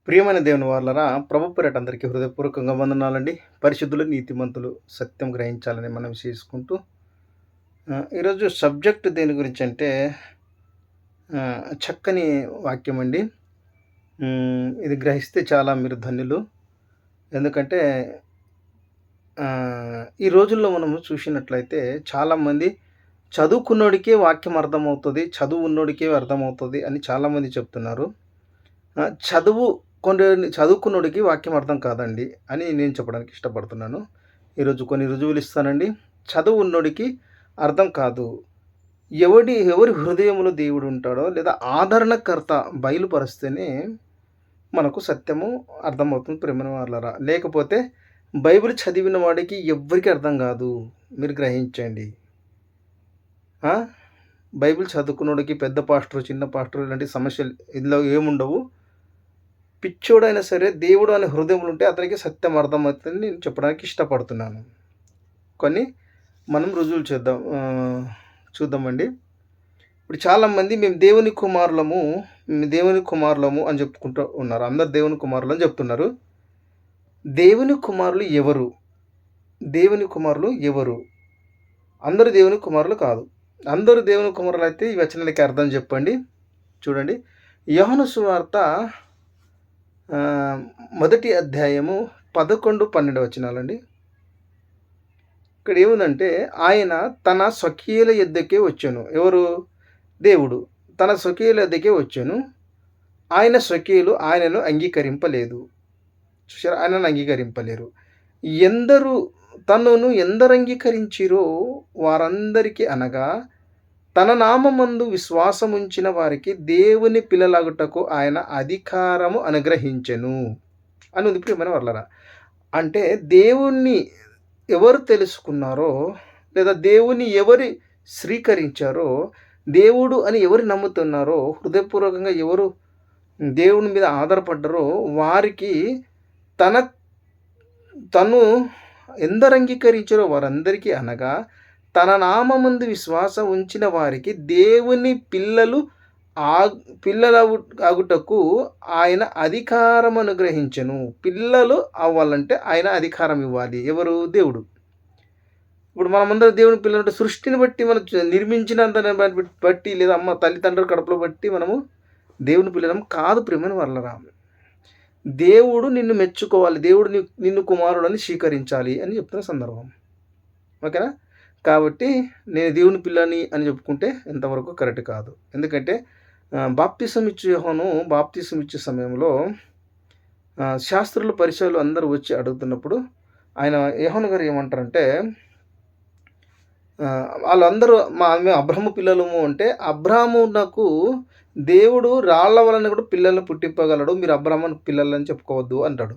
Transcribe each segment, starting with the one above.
ప్రియమైన దేవుని వాళ్ళరా, ప్రభు పేరట అందరికీ హృదయపూర్వకంగా వందనాలండి. పరిశుద్ధులు, నీతిమంతులు, సత్యం గ్రహించాలని మనం చేసుకుంటూ ఈరోజు సబ్జెక్ట్ దేని గురించంటే చక్కని వాక్యమండి. ఇది గ్రహిస్తే చాలా మీరు ధన్యులు. ఎందుకంటే ఈ రోజుల్లో మనము చూసినట్లయితే చాలామంది చదువుకున్నోడికే వాక్యం అర్థమవుతది, చదువు ఉన్నోడికే అర్థమవుతది అని చాలామంది చెప్తున్నారు. చదువు కొన్ని చదువుకున్నోడికి వాక్యం అర్థం కాదండి అని నేను చెప్పడానికి ఇష్టపడుతున్నాను. ఈరోజు కొన్ని రుజువులు ఇస్తానండి. చదువు ఉన్నోడికి అర్థం కాదు. ఎవరి హృదయంలో దేవుడు ఉంటాడో లేదా ఆదరణకర్త బయలుపరిస్తేనే మనకు సత్యము అర్థమవుతుంది ప్రియమైన వాళ్ళరా. లేకపోతే బైబిల్ చదివిన వాడికి ఎవ్వరికీ అర్థం కాదు. మీరు గ్రహించండి. బైబిల్ చదువుకున్నోడికి పెద్ద పాస్టర్, చిన్న పాస్టర్ ఇలాంటి సమస్యలు ఇందులో ఏముండవు. పిచ్చోడైనా సరే దేవుడు అనే హృదయంలో ఉంటే అతనికి సత్యం అర్థమవుతుందని నేను చెప్పడానికి ఇష్టపడుతున్నాను. కొన్ని మనం రుజువులు చూద్దామండి. ఇప్పుడు చాలామంది మేము దేవుని కుమారులము అని చెప్పుకుంటూ ఉన్నారు. అందరు దేవుని కుమారులు అని చెప్తున్నారు. దేవుని కుమారులు ఎవరు? దేవుని కుమారులు ఎవరు? అందరూ దేవుని కుమారులు కాదు. అందరూ దేవుని కుమారులు అయితే ఈ వచనాలకి అర్థం చెప్పండి. చూడండి, యోహాను సువార్త మొదటి అధ్యాయము 11, 12 వచనాలండి. ఇక్కడ ఏముందంటే, ఆయన తన స్వకీయుల యొద్దకే వచ్చెను. ఎవరు? దేవుడు తన స్వకీయుల యొద్దకే వచ్చెను. ఆయన స్వకీయులు ఆయనను అంగీకరింపలేదు. చూసారా, ఆయనను అంగీకరింపలేరు. ఎందరు అంగీకరించిరో వారందరికీ అనగా తన నామమందు విశ్వాసముంచిన వారికి దేవుని పిల్లలగుటకు ఆయన అధికారము అనుగ్రహించెను అని ఉంది ప్రియమైన వర్లరా. అంటే దేవుణ్ణి ఎవరు తెలుసుకున్నారో లేదా దేవుని ఎవరు స్వీకరించారో, దేవుడు అని ఎవరు నమ్ముతున్నారో, హృదయపూర్వకంగా ఎవరు దేవుని మీద ఆధారపడ్డారో వారికి తను ఎందరు అంగీకరించారో వారందరికీ అనగా తన నామమందు విశ్వాసం ఉంచిన వారికి దేవుని అగుటకు ఆయన అధికారం అనుగ్రహించెను. పిల్లలు అవ్వాలంటే ఆయన అధికారం ఇవ్వాలి. ఎవరు? దేవుడు. ఇప్పుడు మనమందరం దేవుని పిల్లలు అంటే సృష్టిని బట్టి మనం నిర్మించినంత బట్టి లేదా అమ్మ తల్లిదండ్రుల కడుపులో బట్టి మనము దేవుని పిల్లలం కాదు ప్రియమైన వర్లరా. దేవుడు నిన్ను మెచ్చుకోవాలి, దేవుడు నిన్ను కుమారుడని స్వీకరించాలి అని చెప్తున్న సందర్భం. ఓకేనా? కాబట్టి నేను దేవుని పిల్లని అని చెప్పుకుంటే ఎంతవరకు కరెక్ట్ కాదు. ఎందుకంటే బాప్తిసం ఇచ్చే సమయంలో శాస్త్రులు, పరిచయులు అందరూ వచ్చి అడుగుతున్నప్పుడు ఆయన యోహాను గారు ఏమంటారంటే, వాళ్ళందరూ మేము అబ్రహాము పిల్లలము అంటే, అబ్రహామునకు దేవుడు రాళ్ల వలన కూడా పిల్లలను పుట్టింపగలడు, మీరు అబ్రహాము పిల్లలని చెప్పుకోవద్దు అంటాడు.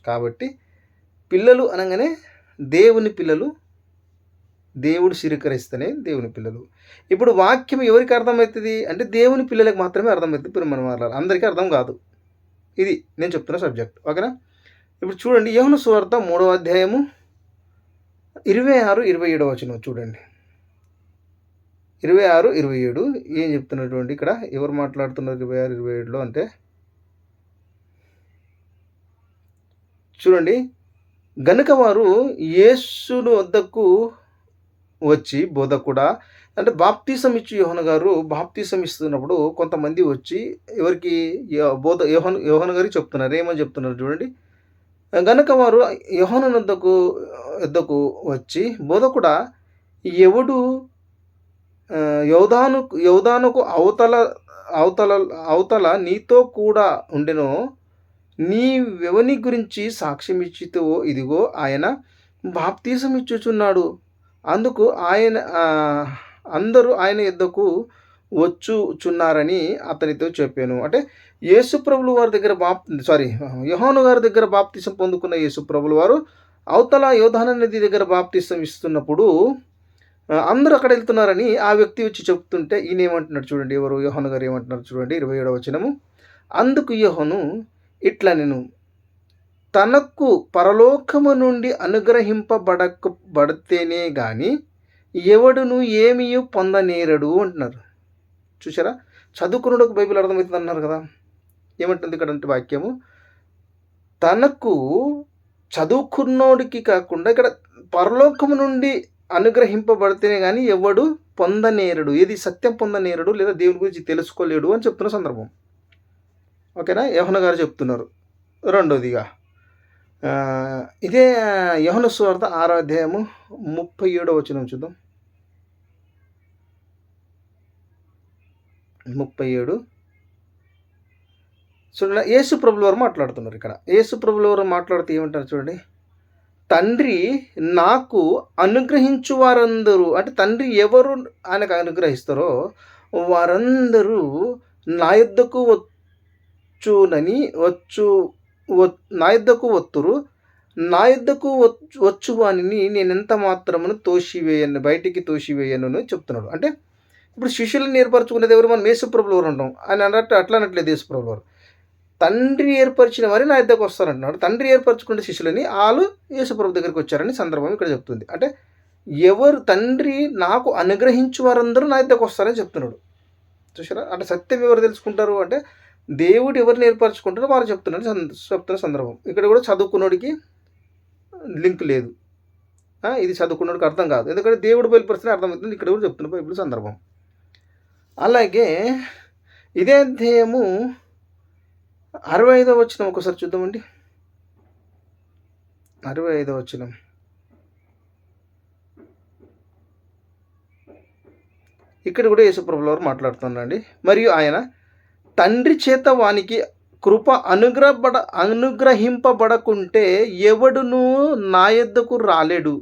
కాబట్టి పిల్లలు అనగానే దేవుని పిల్లలు, దేవుడు స్వీకరిస్తేనే దేవుని పిల్లలు. ఇప్పుడు వాక్యం ఎవరికి అర్థమవుతుంది అంటే దేవుని పిల్లలకు మాత్రమే అర్థమవుతుంది. ఇప్పుడు మనం అందరికీ అర్థం కాదు. ఇది నేను చెప్తున్న సబ్జెక్ట్. ఓకేనా? ఇప్పుడు చూడండి, యోహాను సువార్త 3వ అధ్యాయము 26, 27 వచనం చూడండి. 26, 27 ఏం చెప్తున్నటువంటి ఇక్కడ ఎవరు మాట్లాడుతున్నారు 26, 27లో అంటే చూడండి, గనుక వారు యేసును వద్దకు వచ్చి బోధకుడా అంటే బాప్తీసం ఇచ్చి యోహాను గారు బాప్తీసం ఇస్తున్నప్పుడు కొంతమంది వచ్చి ఎవరికి యోహాను గారికి చెప్తున్నారు. ఏమని చెప్తున్నారు చూడండి, గనుక వారు యోహాను వద్దకు వచ్చి బోధకుడా ఎవడు యోదానుకు అవతల నీతో కూడా ఉండెనో నీవెవని గురించి సాక్ష్యం ఇచ్చితో ఇదిగో ఆయన బాప్తీసం ఇచ్చుచున్నాడు, అందుకు అందరూ ఆయన యొద్దకు వచ్చుచున్నారని అతనితో చెప్పాను. అంటే యేసుప్రభుల వారి దగ్గర యోహాను గారి దగ్గర బాప్తీసం పొందుకున్న యేసుప్రభుల వారు అవతల యోర్దాను నది దగ్గర బాప్తీసం ఇస్తున్నప్పుడు అందరూ అక్కడ వెళ్తున్నారని ఆ వ్యక్తి వచ్చి చెప్తుంటే ఈయన ఏమంటున్నాడు చూడండి, ఎవరు? యోహాను గారు ఏమంటున్నారు చూడండి, 27వ వచనము. అందుకు యోహాను ఇట్లా నేను తనకు పరలోకము నుండి అనుగ్రహింపబడితేనే గాని ఎవడును ఏమీ పొందనేరడు అంటున్నారు. చూసారా, చదువుకున్నకు బైబిల్ అర్థమవుతుంది అన్నారు కదా. ఏమంటుంది ఇక్కడ అంటే వాక్యము, తనకు చదువుకున్నోడికి కాకుండా ఇక్కడ పరలోకము నుండి అనుగ్రహింపబడితేనే కానీ ఎవడు పొందనేరడు, ఏది సత్యం పొందనేరడు లేదా దేవుని గురించి తెలుసుకోలేడు అని చెప్తున్న సందర్భం. ఓకేనా, యోహన్న గారు చెప్తున్నారు. రెండోదిగా ఇదే యోహన్న సువార్త 6వ అధ్యాయము 37వ వచనం చూద్దాం. 37 చూడండి, యేసు ప్రభుల వారు మాట్లాడుతున్నారు. ఇక్కడ యేసు ప్రభుల వారు మాట్లాడుతూ ఏమంటారు చూడండి, తండ్రి నాకు అనుగ్రహించు వారందరూ, అంటే తండ్రి ఎవరు ఆయనకు అనుగ్రహిస్తారో వారందరూ నా యొద్దకు నా యొద్దకు వత్తురు, నా యొద్దకు వచ్చు వానిని నేనెంత మాత్రమును బయటికి తోసివేయను అని చెప్తున్నాడు. అంటే ఇప్పుడు శిష్యులను ఏర్పరచుకునేది ఎవరు? మనం యేసుప్రభులు ఎవరు ఉంటాం. ఆయన అన్నట్టు అట్లా అనట్లేదు యేసుప్రభులు వారు. తండ్రి ఏర్పరిచిన వారి నా యొద్దకు వస్తారంటున్నాడు. తండ్రి ఏర్పరచుకునే శిష్యులని వాళ్ళు యేసుప్రభు దగ్గరికి వచ్చారని సందర్భం ఇక్కడ చెప్తుంది. అంటే ఎవరు తండ్రి నాకు అనుగ్రహించు వారందరూ నా యొద్దకు వస్తారని చెప్తున్నాడు. చూసారా, అంటే సత్యం ఎవరు తెలుసుకుంటారు అంటే దేవుడు ఎవరిని ఏర్పరచుకుంటారో వారు చెప్తున్న సందర్భం. ఇక్కడ కూడా చదువుకున్నోడికి లింక్ లేదు. ఇది చదువుకున్నోడికి అర్థం కాదు, ఎందుకంటే దేవుడు బయలుపరిస్తే అర్థమవుతుంది. ఇక్కడ కూడా చెప్తున్న బైబిల్ సందర్భం. అలాగే ఇదే అధ్యాయము 65వ వచనం ఒకసారి చూద్దామండి. 65వ వచనం. ఇక్కడ కూడా యేసుప్రభుల వారు మాట్లాడుతున్నారండి. మరియు ఆయన తండ్రి చేత వానికి కృప అనుగ్రహింపబడకుంటే ఎవడును నా యొద్దకు రాలేడు,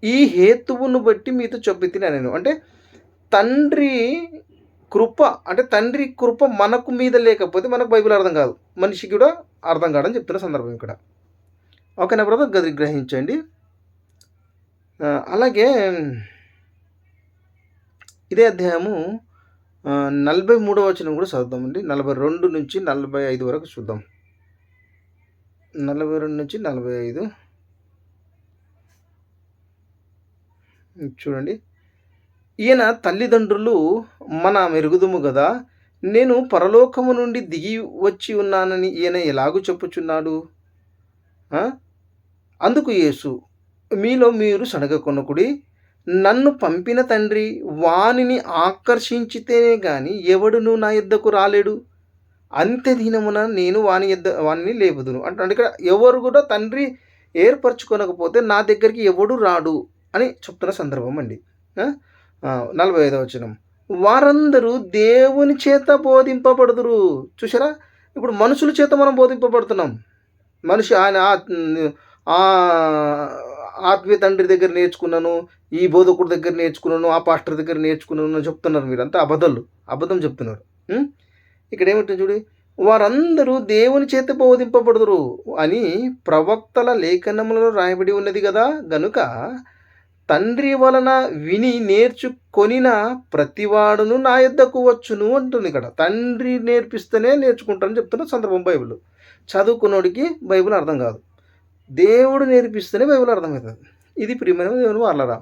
ఈ హేతువును బట్టి మీతో చెప్పుతిని నేను. అంటే తండ్రి కృప, అంటే తండ్రి కృప మనకు మీద లేకపోతే మనకు బైబిల్ అర్థం కాదు, మనిషికి కూడా అర్థం కాదని చెప్తున్న సందర్భం ఇక్కడ. ఓకేనా బ్రదర్, గ్రహించండి. అలాగే ఇదే అధ్యాయము 43వ వచనం కూడా చదువుదామండి. 42 నుంచి 45 వరకు చూద్దాం. 42 నుంచి 45 చూడండి. ఈయన తల్లిదండ్రులు మన మెరుగుదుము గదా, నేను పరలోకము నుండి దిగి వచ్చి ఉన్నానని ఈయన ఎలాగూ చెప్పుచున్నాడు. అందుకు యేసు, మీలో మీరు సడగకొనకుడి, నన్ను పంపిన తండ్రి వానిని ఆకర్షించితేనే గాని ఎవడును నా యొద్దకు రాలేడు, అంత్య దినమున నేను వానిని లేపుదును. అంటే ఇక్కడ ఎవరు కూడా తండ్రి ఏర్పరచుకోనకపోతే నా దగ్గరికి ఎవడు రాడు అని చెప్తున్న సందర్భం అండి. 45వ వచనం. వారందరూ దేవుని చేత బోధింపబడుదురు. చూసారా, ఇప్పుడు మనుషుల చేత మనం బోధింపబడుతున్నాం. మనిషి ఆయన ఆత్మీయ తండ్రి దగ్గర నేర్చుకున్నాను, ఈ బోధకుడి దగ్గర నేర్చుకున్నాను, ఆ పాస్టర్ దగ్గర నేర్చుకున్నాను అని చెప్తున్నారు. మీరు అంతా అబద్ధం చెప్తున్నారు. ఇక్కడ ఏమిటంటే చూడు, వారందరూ దేవుని చేత బోధింపబడుదురు అని ప్రవక్తల లేఖనములలో రాయబడి ఉన్నది కదా, గనుక తండ్రి వలన విని నేర్చుకొనిన ప్రతివాడును నా యొద్దకు వచ్చును అంటుంది. ఇక్కడ తండ్రి నేర్పిస్తేనే నేర్చుకుంటానని చెప్తున్న సందర్భం. బైబిల్ చదువుకున్నోడికి బైబిల్ అర్థం కాదు, దేవుడు నేర్పిస్తేనే బైబిల్ అర్థమవుతుంది. ఇది ప్రియమైన దేవుని వాళ్ళరా.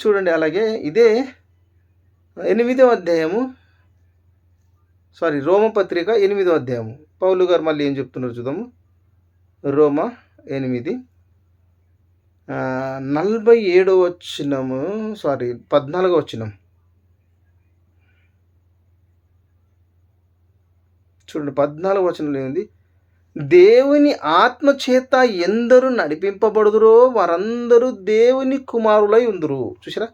చూడండి, అలాగే ఇదే 8వ అధ్యాయము, రోమపత్రిక 8వ అధ్యాయము. పౌలు గారు మళ్ళీ ఏం చెప్తున్నారు చూద్దాము. రోమ 8 47వ వచనము, 14వ వచనం చూడండి. 14వ వచనంలో ఏముంది? దేవుని ఆత్మ చేత ఎందరు నడిపింపబడుదురో వారందరూ దేవుని కుమారులై ఉందురు. చూసారా,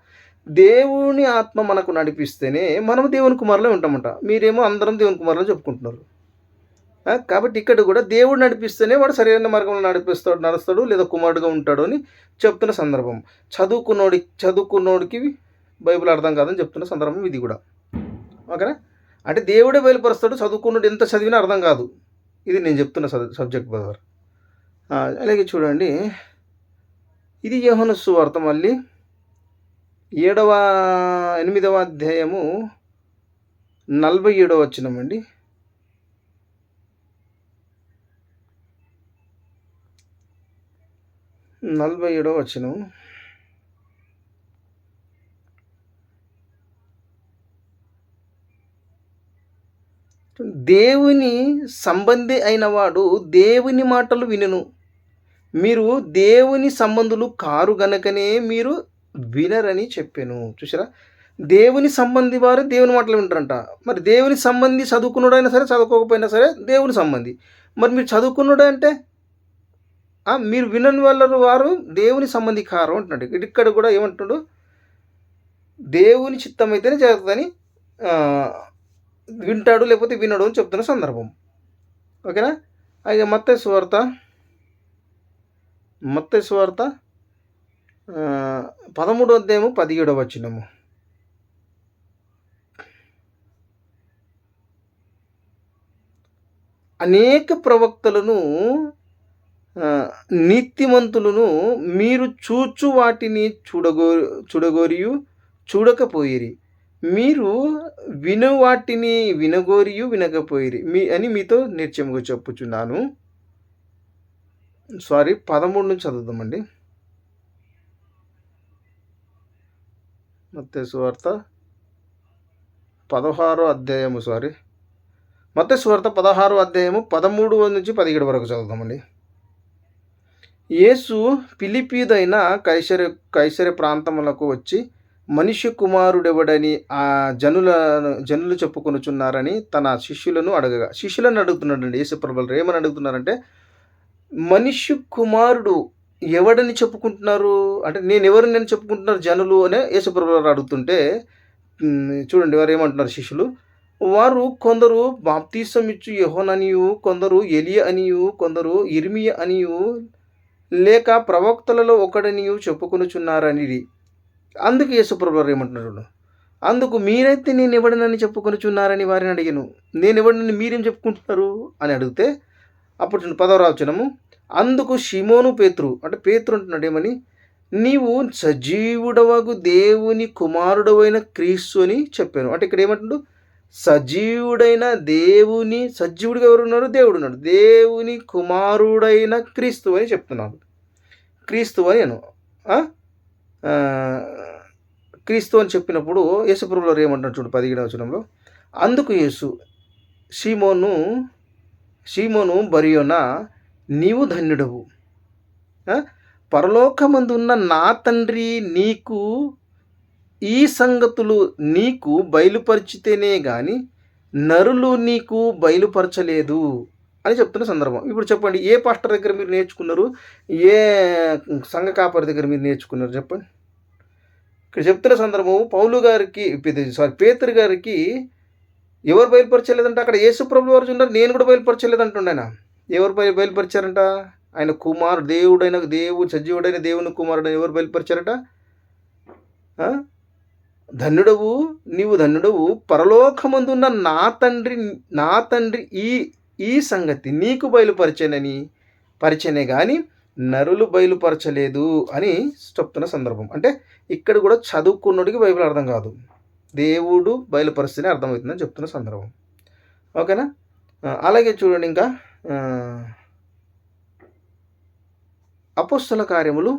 దేవుని ఆత్మ మనకు నడిపిస్తేనే మనం దేవుని కుమారులై ఉంటామంట. మీరేమో అందరం దేవుని కుమారులు చెప్పుకుంటున్నారు. కాబట్టి ఇక్కడ కూడా దేవుడు నడిపిస్తేనే వాడు సరైన మార్గంలో నడుస్తాడు లేదా కుమారుడుగా ఉంటాడు అని చెప్తున్న సందర్భం. చదువుకున్నోడికి బైబిల్ అర్థం కాదని చెప్తున్న సందర్భం ఇది కూడా. ఓకేనా, అంటే దేవుడే బయలుపరుస్తాడు, చదువుకున్నోడు ఎంత చదివినా అర్థం కాదు. ఇది నేను చెప్తున్న సబ్జెక్ట్ బ్రదర్. అలాగే చూడండి, ఇది యోహాను సువార్త మళ్ళీ 8వ అధ్యాయము 47వ వచనం అండి. 47వ వచనం. దేవుని సంబంధి అయిన వాడు దేవుని మాటలు వినును. మీరు దేవుని సంబంధులు కారు గనుకనే మీరు వినరని చెప్పెను. చూసారా? దేవుని సంబంధి వారు దేవుని మాటలు వింటారంట. మరి దేవుని సంబంధి చదువుకున్నోడైనా సరే, చదువుకోకపోయినా సరే దేవుని సంబంధి. మరి మీరు చదువుకున్నోడే అంటే మీరు వినని వారు దేవుని సంబంధి కారు అంటున్నాడు. ఇక్కడ కూడా ఏమంటున్నాడు? దేవుని చిత్తం అయితేనే జరుగుతుందని వింటాడు, లేకపోతే వినడు అని చెప్తున్న సందర్భం. ఓకేనా? అయితే మత్తయి సువార్త 13వ అధ్యాయము 17వ వచనము. అనేక ప్రవక్తలను నీతిమంతులను మీరు చూచు వాటిని చూడగోరియు చూడకపోయిరి. మీరు విను వాటిని వినగోరియు వినకపోయిరి అని మీతో నిశ్చయముగా చెప్పుచున్నాను. 13 నుంచి చదువుదామండి. మత్తయి సువార్త 16వ అధ్యాయము మత్తయి సువార్త 16వ అధ్యాయము 13 నుంచి 17 వరకు చదువుదామండి. యేసు ఫిలిప్పీదైన కైసరే ప్రాంతములకు వచ్చి మనిషి కుమారుడెవడని ఆ జనులు చెప్పుకొనుచున్నారని తన శిష్యులను అడుగుతున్నాడండి. యేసుప్రభులు ఏమని అడుగుతున్నారంటే, మనిషి కుమారుడు ఎవడని చెప్పుకుంటున్నారు అంటే, నేను చెప్పుకుంటున్నారు జనులు అనే యేసుప్రభులు అడుగుతుంటే, చూడండి వారు ఏమంటున్నారు శిష్యులు. వారు కొందరు బాప్తీసం ఇచ్చు యోహాననియు, కొందరు ఎలియా అనియు, కొందరు ఇర్మియా అనియు, లేక ప్రవక్తలలో ఒకడనియు చెప్పుకొనుచున్నారనిది. అందుకు యేసుప్రభువారు ఏమంటున్నారు? అందుకు మీరైతే నేను ఎవడనని చెప్పుకొనుచున్నారని వారిని అడిగాను. నేను ఎవడనని మీరేం చెప్పుకుంటున్నారు అని అడిగితే, అప్పుడు 10వ వచనము, అందుకు షిమోను పేతురు అంటే పేతురు అంటున్నాడు ఏమని, నీవు సజీవుడవగు దేవుని కుమారుడవైన క్రీస్తు అని చెప్పాను. అంటే ఇక్కడ ఏమంటున్నాడు? సజీవుడైన సజీవుడిగా ఎవరున్నారు? దేవుడు ఉన్నాడు. దేవుని కుమారుడైన క్రీస్తు అని చెప్తున్నాడు. క్రీస్తు అని క్రీస్తు అని చెప్పినప్పుడు యేసుప్రభువారు ఏమంటున్నాడు చూడు 17వ వచనంలో, అందుకు యేసు సీమోను బరియోనా, నీవు ధన్యుడవు, పరలోకమందున్న నా తండ్రి నీకు ఈ సంగతులు నీకు బయలుపరిచితేనే కానీ నరులు నీకు బయలుపరచలేదు అని చెప్తున్న సందర్భం. ఇప్పుడు చెప్పండి, ఏ పాస్టర్ దగ్గర మీరు నేర్చుకున్నారు? ఏ సంఘ కాపరి దగ్గర మీరు నేర్చుకున్నారు? చెప్పండి. ఇక్కడ చెప్తున్న సందర్భం పేతురు గారికి ఎవరు బయలుపరచలేదంట? అక్కడ యేసుప్రభువు వారు ఉన్నారు, నేను కూడా బయలుపరచలేదంటుండ ఆయన. ఎవరు బయలుపరిచారంట? ఆయన దేవుడు సజీవుడైన దేవుని కుమారుడైన ఎవరు బయలుపరిచారట? ధన్యుడవు, నీవు ధన్యుడవు, పరలోకమందున్న నా తండ్రి ఈ సంగతి నీకు పరిచయనే కానీ నరులు బయలుపరచలేదు అని చెప్తున్న సందర్భం. అంటే ఇక్కడ కూడా చదువుకున్నోడికి బైబిల్ అర్థం కాదు, దేవుడు బయలుపరిస్తేనే అర్థమవుతుందని చెప్తున్న సందర్భం. ఓకేనా? అలాగే చూడండి, ఇంకా అపోస్తల కార్యములు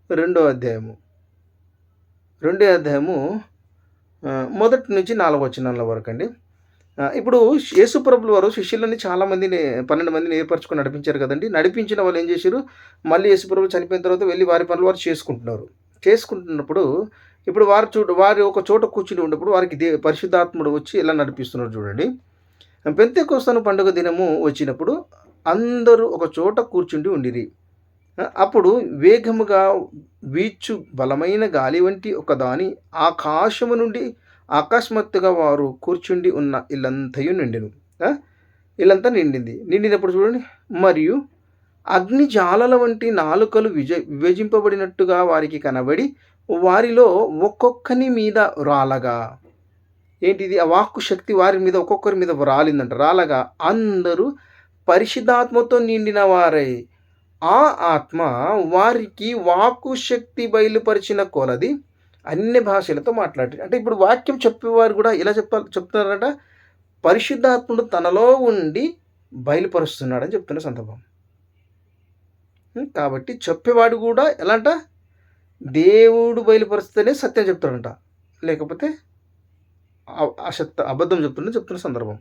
2వ అధ్యాయము 1 నుంచి 4 వచనాల వరకు అండి. ఇప్పుడు యేసుప్రభుల వారు శిష్యులని 12 మందిని ఏర్పరచుకొని నడిపించారు కదండి. నడిపించిన వాళ్ళు ఏం చేశారు? మళ్ళీ యేసుప్రభు చనిపోయిన తర్వాత వెళ్ళి వారి పనులు వారు చేసుకుంటున్నప్పుడు ఇప్పుడు వారు ఒక చోట కూర్చుని ఉన్నప్పుడు వారికి పరిశుద్ధాత్ముడు వచ్చి ఎలా నడిపిస్తున్నారు చూడండి. పెంతెకొస్తు పండుగ దినము వచ్చినప్పుడు అందరూ ఒక చోట కూర్చుండి ఉండిరి. అప్పుడు వేగముగా వీచు బలమైన గాలి వంటి ఒకదాని ఆకాశము నుండి అకస్మాత్తుగా వారు కూర్చుండి ఉన్న ఇల్లంతయు నిండింది. నిండినప్పుడు చూడండి, మరియు అగ్ని జ్వాలల వంటి నాలుకలు విభజింపబడినట్టుగా వారికి కనబడి వారిలో ఒక్కొక్కని మీద రాలగా, ఏంటిది? ఆ వాక్కు శక్తి వారి మీద ఒక్కొక్కరి మీద రాలిందంట. రాలగా అందరూ పరిశుద్ధాత్మతో నిండిన వారై ఆ ఆత్మ వారికి వాక్కు శక్తి బయలుపరిచిన కొలది అన్ని భాషలతో మాట్లాడారు. అంటే ఇప్పుడు వాక్యం చెప్పేవారు కూడా ఎలా చెప్తున్నారంట? పరిశుద్ధాత్ముడు తనలో ఉండి బయలుపరుస్తున్నాడని చెప్తున్న సందర్భం. కాబట్టి చెప్పేవాడు కూడా ఎలాంట? దేవుడు బయలుపరిస్తేనే సత్యం చెప్తాడంట, లేకపోతే అబద్ధం చెప్తున్న సందర్భం.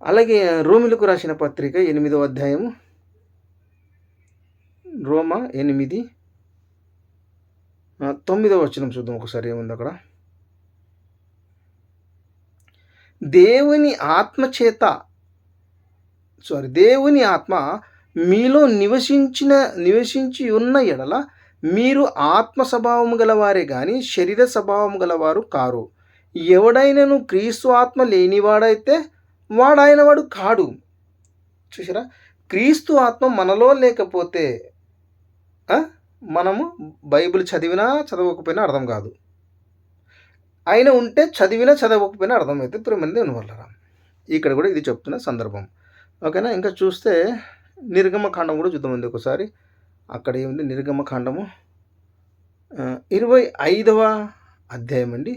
అలాగే రోమిలకు రాసిన పత్రిక 8వ అధ్యాయము, రోమా 8 9వ వచనం చూద్దాం ఒకసారి ఏముంది అక్కడ. దేవుని ఆత్మ మీలో నివసించి ఉన్న ఎడల మీరు ఆత్మ స్వభావము గలవారే గాని శరీర స్వభావము గలవారు కారు. ఎవడైనను క్రీస్తు ఆత్మ లేనివాడైతే వాడాయన వాడు కాడు. చూసారా, క్రీస్తు ఆత్మ మనలో లేకపోతే మనము బైబిల్ చదివినా చదవకపోయినా అర్థం కాదు. ఆయన ఉంటే చదివినా చదవకపోయినా అర్థమవుతుంది. ప్రేమ దేవుని వల్లరా, ఇక్కడ కూడా ఇది చెప్తున్న సందర్భం. ఓకేనా. ఇంకా చూస్తే నిర్గమకాండం కూడా చూద్దామండి ఒకసారి. అక్కడ ఏముంది, నిర్గమకాండము 25వ అధ్యాయం అండి.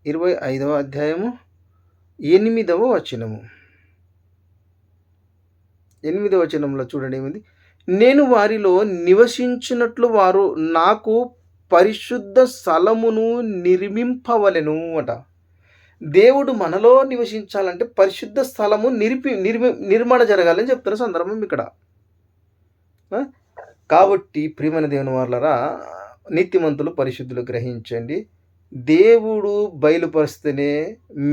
25వ అధ్యాయము 8వ వచనము. 8వ వచనంలో చూడండి ఏముంది. నేను వారిలో నివసించినట్లు వారు నాకు పరిశుద్ధ స్థలమును నిర్మింపవలెను అట. దేవుడు మనలో నివసించాలంటే పరిశుద్ధ స్థలము నిర్మాణ జరగాలని చెప్తున్న సందర్భం ఇక్కడ. కాబట్టి ప్రియమైన దేవుని వాళ్ళరా, నీతిమంతులు పరిశుద్ధులు గ్రహించండి. దేవుడు బయలుపరిస్తేనే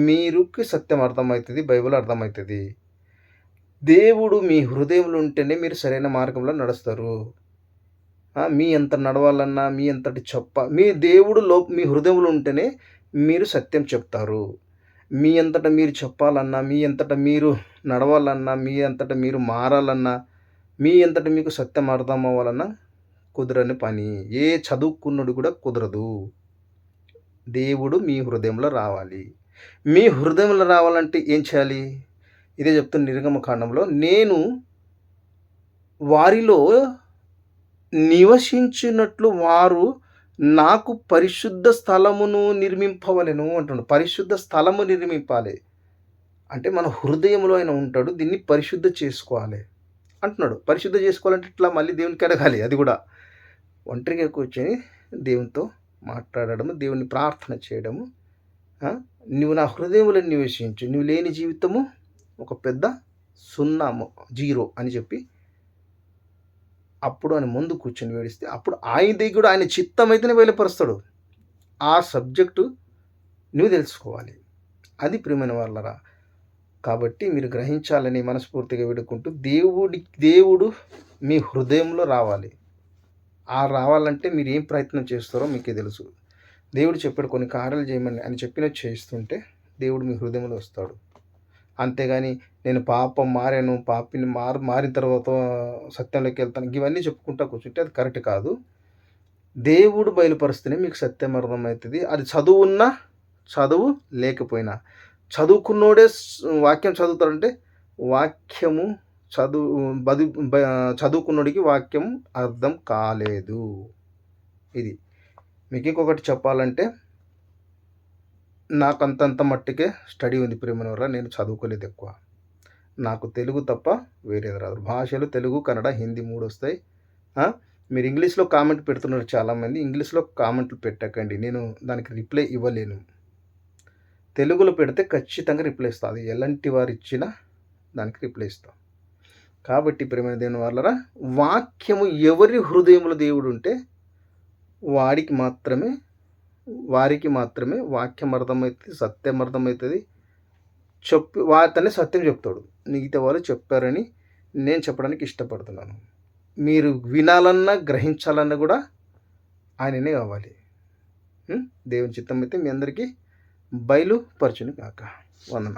మీరుకి సత్యం అర్థమవుతుంది, బైబిల్ అర్థమవుతుంది. దేవుడు మీ హృదయంలో ఉంటేనే మీరు సరైన మార్గంలో నడుస్తారు. మీ ఎంత నడవాలన్నా, మీ అంతటి మీ దేవుడు మీ హృదయంలో ఉంటేనే మీరు సత్యం చెప్తారు. మీ అంతటా మీరు చెప్పాలన్నా, మీ అంతటా మీరు నడవాలన్నా, మీ అంతటా మీరు మారాలన్నా, మీ అంతటా మీకు సత్యం అర్థం అవ్వాలన్నా కుదరని పని. ఏ చదువుకున్నది కూడా కుదరదు. దేవుడు మీ హృదయంలో రావాలి. మీ హృదయంలో రావాలంటే ఏం చేయాలి? ఇదే చెప్తున్న నిర్గమకాండంలో, నేను వారిలో నివసించినట్లు వారు నాకు పరిశుద్ధ స్థలమును నిర్మింపవలెను అంటున్నాడు. పరిశుద్ధ స్థలము నిర్మింపాలి అంటే మన హృదయంలో ఆయన ఉంటాడు, దీన్ని పరిశుద్ధ చేసుకోవాలి అంటున్నాడు. పరిశుద్ధ చేసుకోవాలంటే ఇట్లా మళ్ళీ దేవునికి అడగాలి. అది కూడా ఒంటరిగా కూర్చొని దేవునితో మాట్లాడము, దేవుని ప్రార్థన చేయడము. నువ్వు నా హృదయంలో నివసించు, నువ్వు లేని జీవితము ఒక పెద్ద సున్నాము, 0 అని చెప్పి అప్పుడు ఆయన ముందు కూర్చొని వేడిస్తే అప్పుడు ఆయన దగ్గర ఆయన చిత్తం అయితేనే బయలుపరుస్తాడు. ఆ సబ్జెక్టు నువ్వు తెలుసుకోవాలి. అది ప్రియమైన వాళ్ళరా. కాబట్టి మీరు గ్రహించాలని మనస్ఫూర్తిగా వేడుకుంటూ, దేవుడు మీ హృదయంలో రావాలి. రావాలంటే మీరు ఏం ప్రయత్నం చేస్తారో మీకే తెలుసు. దేవుడు చెప్పాడు కొన్ని కార్యాలు చేయమని, అని చెప్పినట్టు చేస్తుంటే దేవుడు మీ హృదయంలో వస్తాడు. అంతేగాని నేను పాపం మారాను, పాపిని మారిన తర్వాత సత్యంలోకి వెళ్తాను, ఇవన్నీ చెప్పుకుంటా కూర్చుంటే అది కరెక్ట్ కాదు. దేవుడు బయలుపరుస్తేనే మీకు సత్యం అర్థమవుతుంది. అది చదువు లేకపోయినా, చదువుకున్నోడే వాక్యం చదువుతాడంటే వాక్యము చదువుకున్నోడికి వాక్యం అర్థం కాలేదు. ఇది మీకు ఇంకొకటి చెప్పాలంటే, నాకు అంతంత మట్టుకే స్టడీ ఉంది ప్రేమల వల్ల, నేను చదువుకోలేదు ఎక్కువ. నాకు తెలుగు తప్ప వేరేది రాదు. భాషలు తెలుగు, కన్నడ, హిందీ 3 వస్తాయి. మీరు ఇంగ్లీష్లో కామెంట్ పెడుతున్నారు చాలామంది. ఇంగ్లీష్లో కామెంట్లు పెట్టకండి, నేను దానికి రిప్లై ఇవ్వలేను. తెలుగులో పెడితే ఖచ్చితంగా రిప్లై ఇస్తాను. అది ఎలాంటి వారు ఇచ్చినా దానికి రిప్లై ఇస్తాం. కాబట్టి ప్రేమైన దేవుని వాళ్ళరా, వాక్యము ఎవరి హృదయంలో దేవుడు ఉంటే వారికి మాత్రమే వాక్యం అర్థమవుతుంది, సత్యం అర్థమవుతుంది. వారితోనే సత్యం చెప్తాడు. మిగతా వాళ్ళు చెప్పారని నేను చెప్పడానికి ఇష్టపడుతున్నాను. మీరు వినాలన్నా గ్రహించాలన్నా కూడా ఆయననే కావాలి. దేవుని చిత్తం అయితే మీ అందరికీ బయలుపరచును కాక. వందనాలు.